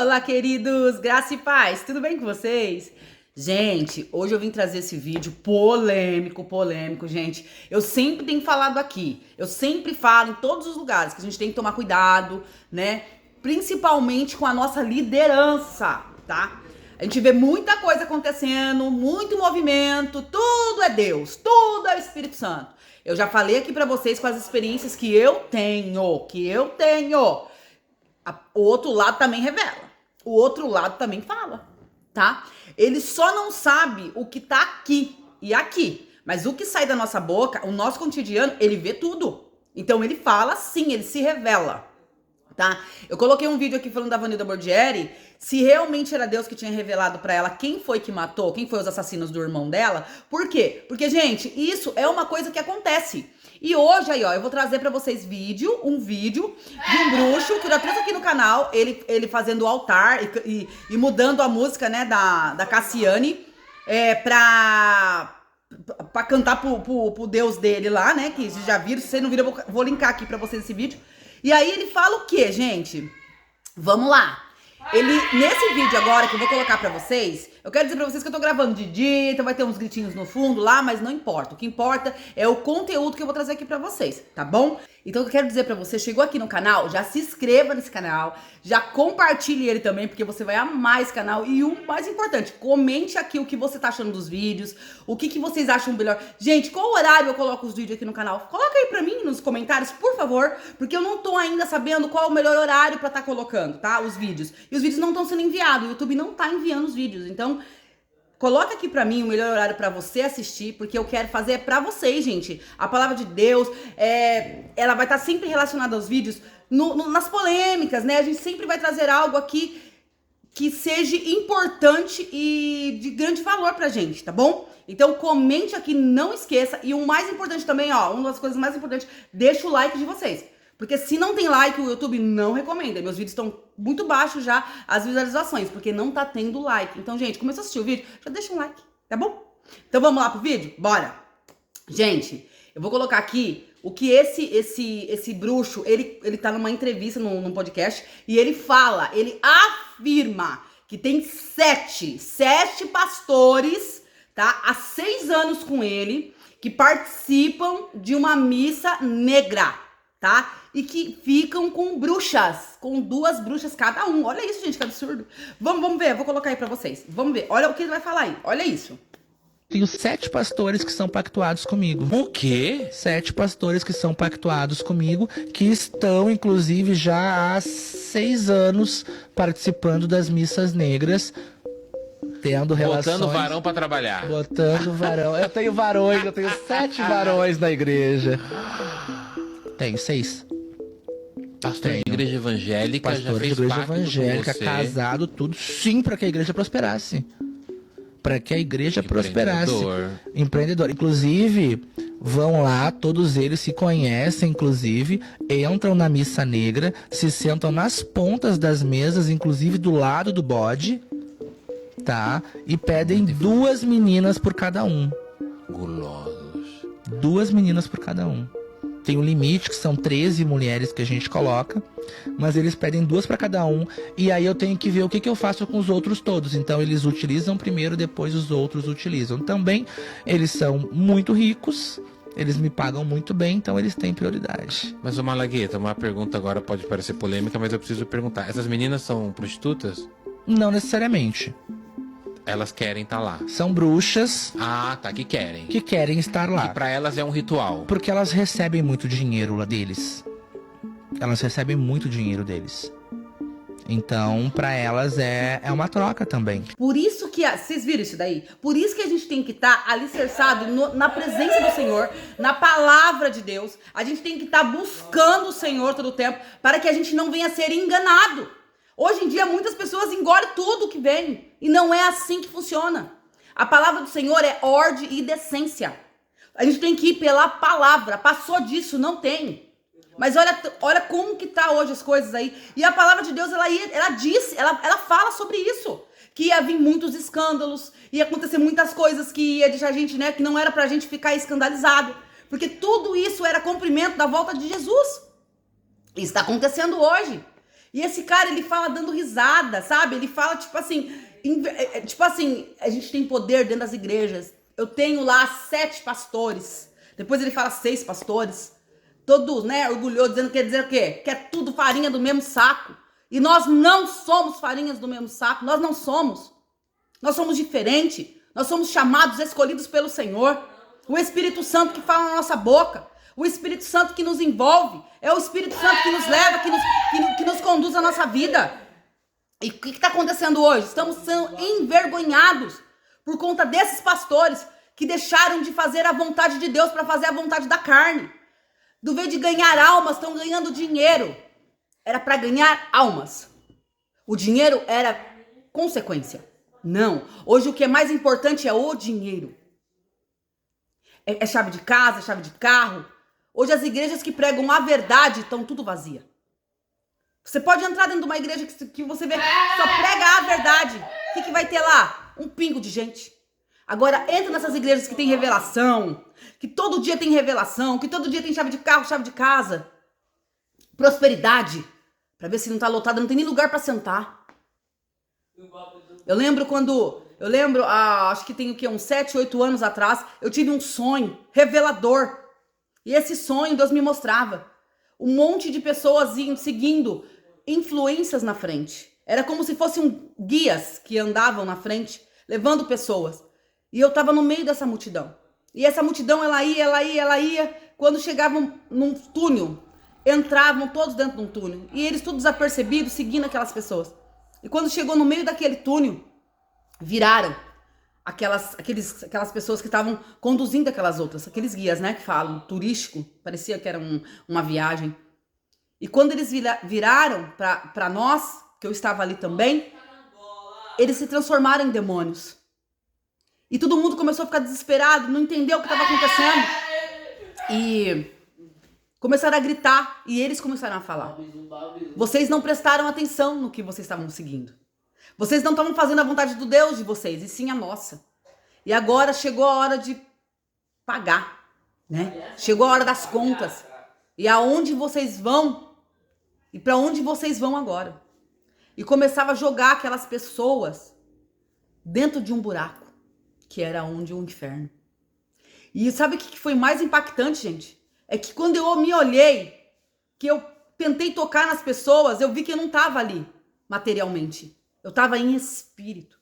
Olá, queridos, graça e paz, tudo bem com vocês? Gente, hoje eu vim trazer esse vídeo polêmico, gente. Eu sempre tenho falado aqui, eu sempre falo em todos os lugares que a gente tem que tomar cuidado, né? Principalmente com a nossa liderança, tá? A gente vê muita coisa acontecendo, muito movimento, tudo é Deus, tudo é o Espírito Santo. Eu já falei aqui pra vocês com as experiências que eu tenho. O outro lado também revela. O outro lado também fala, tá? Ele só não sabe o que tá aqui e aqui. Mas o que sai da nossa boca, o nosso cotidiano, ele vê tudo. Então ele fala sim, ele se revela, tá? Eu coloquei um vídeo aqui falando da Vanilda Bordieri, se realmente era Deus que tinha revelado pra ela quem foi que matou, quem foi os assassinos do irmão dela. Por quê? Porque, gente, isso é uma coisa que acontece. E hoje, aí, ó, eu vou trazer pra vocês um vídeo de um bruxo, que eu já trouxe aqui no canal, ele fazendo o altar e mudando a música, né, da Cassiane, pra cantar pro Deus dele lá, né, que vocês já viram. Se vocês não viram, eu vou linkar aqui pra vocês esse vídeo. E aí ele fala o quê, gente? Vamos lá. Nesse vídeo agora que eu vou colocar pra vocês, eu quero dizer pra vocês que eu tô gravando de dia, então vai ter uns gritinhos no fundo lá, mas não importa. O que importa é o conteúdo que eu vou trazer aqui pra vocês, tá bom? Então eu quero dizer pra você, chegou aqui no canal, já se inscreva nesse canal, já compartilhe ele também, porque você vai amar esse canal. E o mais importante, comente aqui o que você tá achando dos vídeos, o que vocês acham melhor. Gente, qual horário eu coloco os vídeos aqui no canal? Coloca aí pra mim nos comentários, por favor, porque eu não tô ainda sabendo qual é o melhor horário pra tá colocando, tá? Os vídeos. E os vídeos não estão sendo enviados, o YouTube não tá enviando os vídeos, então coloca aqui pra mim o melhor horário pra você assistir, porque eu quero fazer pra vocês, gente. A palavra de Deus, ela vai estar sempre relacionada aos vídeos, nas polêmicas, né? A gente sempre vai trazer algo aqui que seja importante e de grande valor pra gente, tá bom? Então comente aqui, não esqueça. E o mais importante também, ó, uma das coisas mais importantes, deixa o like de vocês. Porque se não tem like, o YouTube não recomenda. Meus vídeos estão muito baixos já, as visualizações, porque não tá tendo like. Então, gente, começou a assistir o vídeo, já deixa um like, tá bom? Então vamos lá pro vídeo? Bora! Gente, eu vou colocar aqui o que esse bruxo, ele tá numa entrevista, num podcast, e ele afirma que tem sete pastores, tá? Há 6 anos com ele, que participam de uma missa negra, tá? E que ficam com bruxas, com 2 bruxas cada um. Olha isso, gente, que absurdo. Vamos ver, eu vou colocar aí pra vocês. Vamos ver, olha o que ele vai falar aí, olha isso. Tenho 7 pastores que são pactuados comigo. O quê? 7 pastores que são pactuados comigo, que estão, inclusive, já há 6 anos participando das missas negras, tendo relações... Botando varão pra trabalhar. Botando varão. Eu tenho varões, eu tenho 7 varões na igreja. Tenho 6. Pastor de igreja evangélica, pastor já fez de igreja pacto evangélica, com você. casado, tudo, sim, para que a igreja prosperasse. Para que a igreja prosperasse. Empreendedor. Inclusive, vão lá, todos eles se conhecem, inclusive, entram na missa negra, se sentam nas pontas das mesas, inclusive do lado do bode, tá? E pedem 2 meninas por cada um. Gulosos. 2 meninas por cada um. Tem um limite, que são 13 mulheres que a gente coloca, mas eles pedem 2 para cada um, e aí eu tenho que ver o que eu faço com os outros todos. Então eles utilizam primeiro, depois os outros utilizam. Também eles são muito ricos, eles me pagam muito bem, então eles têm prioridade. Mas, ô Malagueta, uma pergunta agora pode parecer polêmica, mas eu preciso perguntar. Essas meninas são prostitutas? Não necessariamente. Elas querem estar lá. São bruxas. Ah, tá, que querem. Que querem estar lá. E pra elas é um ritual. Porque elas recebem muito dinheiro lá deles. Elas recebem muito dinheiro deles. Então, pra elas é uma troca também. Por isso que, vocês viram isso daí? Por isso que a gente tem que estar alicerçado na presença do Senhor, na palavra de Deus. A gente tem que estar buscando o Senhor todo o tempo, para que a gente não venha a ser enganado. Hoje em dia, muitas pessoas engolem tudo que vem. E não é assim que funciona. A palavra do Senhor é ordem e decência. A gente tem que ir pela palavra. Passou disso, não tem. Mas olha como que tá hoje as coisas aí. E a palavra de Deus, ela fala sobre isso. Que ia vir muitos escândalos, ia acontecer muitas coisas que ia deixar a gente, né, que não era pra gente ficar escandalizado. Porque tudo isso era cumprimento da volta de Jesus. Isso está acontecendo hoje. E esse cara, ele fala dando risada, sabe? Ele fala, tipo assim, a gente tem poder dentro das igrejas. Eu tenho lá 7 pastores. Depois ele fala 6 pastores. Todo, né, orgulhoso, dizendo que quer dizer o quê? Que é tudo farinha do mesmo saco. E nós não somos farinhas do mesmo saco. Nós não somos. Nós somos diferentes. Nós somos chamados, escolhidos pelo Senhor. O Espírito Santo que fala na nossa boca. O Espírito Santo que nos envolve. É o Espírito Santo que nos leva, que nos conduz à nossa vida. E o que está acontecendo hoje? Estamos sendo envergonhados por conta desses pastores que deixaram de fazer a vontade de Deus para fazer a vontade da carne. Do vez de ganhar almas, estão ganhando dinheiro. Era para ganhar almas. O dinheiro era consequência. Não. Hoje o que é mais importante é o dinheiro. É chave de casa, é chave de carro. Hoje as igrejas que pregam a verdade estão tudo vazia. Você pode entrar dentro de uma igreja que você vê que só prega a verdade. O que vai ter lá? Um pingo de gente. Agora entra nessas igrejas que tem revelação, que todo dia tem revelação, que todo dia tem chave de carro, chave de casa. Prosperidade. Pra ver se não tá lotado, não tem nem lugar pra sentar. Eu lembro, acho que tem o quê? Uns 7, 8 anos atrás, eu tive um sonho revelador. E esse sonho Deus me mostrava. Um monte de pessoas iam seguindo influências na frente. Era como se fossem guias que andavam na frente, levando pessoas. E eu tava no meio dessa multidão. E essa multidão, ela ia. Quando chegavam num túnel, entravam todos dentro de um túnel. E eles todos desapercebidos, seguindo aquelas pessoas. E quando chegou no meio daquele túnel, viraram aquelas pessoas que estavam conduzindo aquelas outras, aqueles guias, né, que falam, turístico, parecia que era uma viagem. E quando eles viraram para nós, que eu estava ali também, eles se transformaram em demônios. E todo mundo começou a ficar desesperado, não entendeu o que estava acontecendo. E começaram a gritar, e eles começaram a falar. Vocês não prestaram atenção no que vocês estavam seguindo. Vocês não estavam fazendo a vontade do Deus de vocês, e sim a nossa. E agora chegou a hora de pagar, né? Chegou a hora das contas. E aonde vocês vão? E para onde vocês vão agora? E começava a jogar aquelas pessoas dentro de um buraco, que era onde o inferno. E sabe o que foi mais impactante, gente? É que quando eu me olhei, que eu tentei tocar nas pessoas, eu vi que eu não estava ali materialmente. Eu estava em espírito.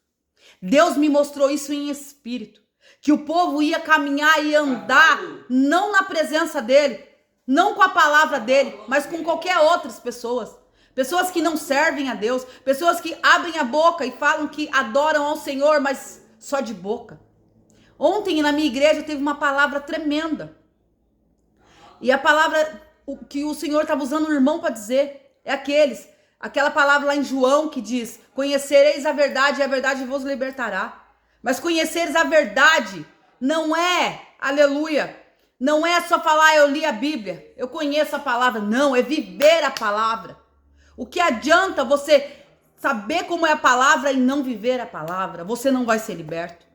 Deus me mostrou isso em espírito. Que o povo ia caminhar e andar, não na presença dele, não com a palavra dele, mas com qualquer outras pessoas. Pessoas que não servem a Deus, pessoas que abrem a boca e falam que adoram ao Senhor, mas só de boca. Ontem na minha igreja teve uma palavra tremenda. E a palavra que o Senhor estava usando o irmão para dizer é aquela palavra lá em João que diz: conhecereis a verdade e a verdade vos libertará. Mas conheceres a verdade não é, aleluia, não é só falar eu li a Bíblia, eu conheço a palavra, não, é viver a palavra. O que adianta você saber como é a palavra e não viver a palavra? Você não vai ser liberto.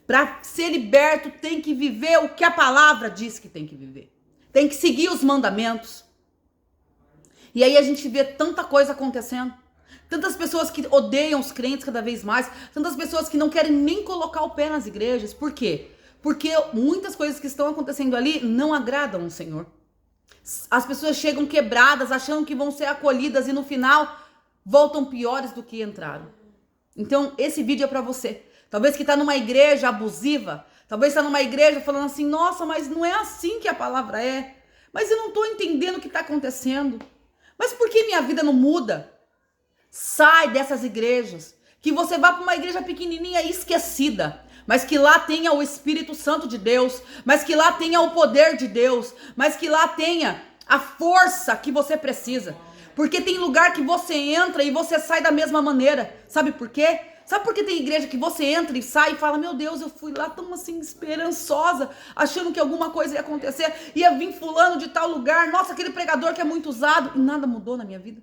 Para ser liberto tem que viver o que a palavra diz que tem que viver. Tem que seguir os mandamentos. E aí a gente vê tanta coisa acontecendo. Tantas pessoas que odeiam os crentes cada vez mais. Tantas pessoas que não querem nem colocar o pé nas igrejas. Por quê? Porque muitas coisas que estão acontecendo ali não agradam o Senhor. As pessoas chegam quebradas, achando que vão ser acolhidas e no final voltam piores do que entraram. Então esse vídeo é para você. Talvez que está numa igreja abusiva. Talvez está numa igreja falando assim: nossa, mas não é assim que a palavra é. Mas eu não estou entendendo o que está acontecendo. Mas por que minha vida não muda? Sai dessas igrejas. Que você vá para uma igreja pequenininha e esquecida. Mas que lá tenha o Espírito Santo de Deus. Mas que lá tenha o poder de Deus. Mas que lá tenha a força que você precisa. Porque tem lugar que você entra e você sai da mesma maneira. Sabe por quê? Sabe por que tem igreja que você entra e sai e fala: meu Deus, eu fui lá tão assim esperançosa, achando que alguma coisa ia acontecer, ia vir fulano de tal lugar, nossa, aquele pregador que é muito usado, e nada mudou na minha vida.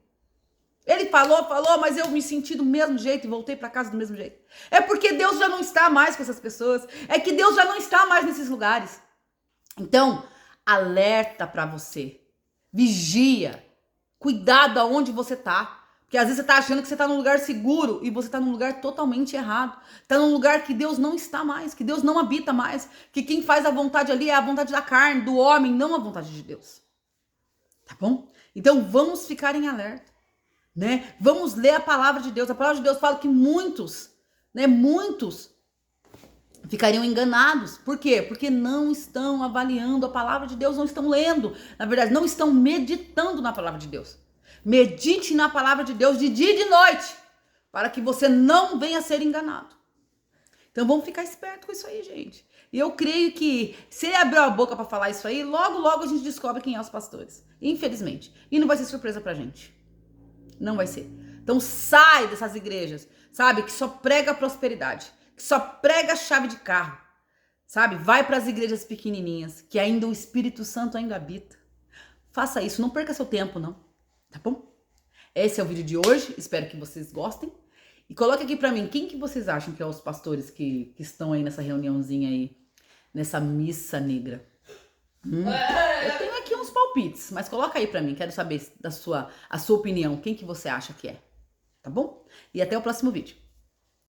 Ele falou, mas eu me senti do mesmo jeito e voltei para casa do mesmo jeito. É porque Deus já não está mais com essas pessoas, é que Deus já não está mais nesses lugares. Então, alerta para você, vigia, Cuidado aonde você tá. Porque às vezes você tá achando que você tá num lugar seguro e você tá num lugar totalmente errado. Tá num lugar que Deus não está mais, que Deus não habita mais, que quem faz a vontade ali é a vontade da carne, do homem, não a vontade de Deus. Tá bom? Então vamos ficar em alerta, né? Vamos ler a palavra de Deus. A palavra de Deus fala que muitos ficariam enganados. Por quê? Porque não estão avaliando a palavra de Deus, não estão lendo. Na verdade, não estão meditando na palavra de Deus. Medite na palavra de Deus de dia e de noite, para que você não venha a ser enganado. Então vamos ficar esperto com isso aí, gente. E eu creio que se ele abriu a boca para falar isso aí, logo, logo a gente descobre quem é os pastores. Infelizmente. E não vai ser surpresa pra gente. Não vai ser. Então sai dessas igrejas, sabe? Que só prega prosperidade, que só prega chave de carro, sabe? Vai para as igrejas pequenininhas, que ainda o Espírito Santo ainda habita. Faça isso, não perca seu tempo, não. Tá bom? Esse é o vídeo de hoje, espero que vocês gostem. E coloque aqui pra mim, quem que vocês acham que é os pastores que estão aí nessa reuniãozinha aí, nessa missa negra? Eu tenho aqui uns palpites, mas coloca aí pra mim, quero saber a sua opinião, quem que você acha que é? Tá bom? E até o próximo vídeo.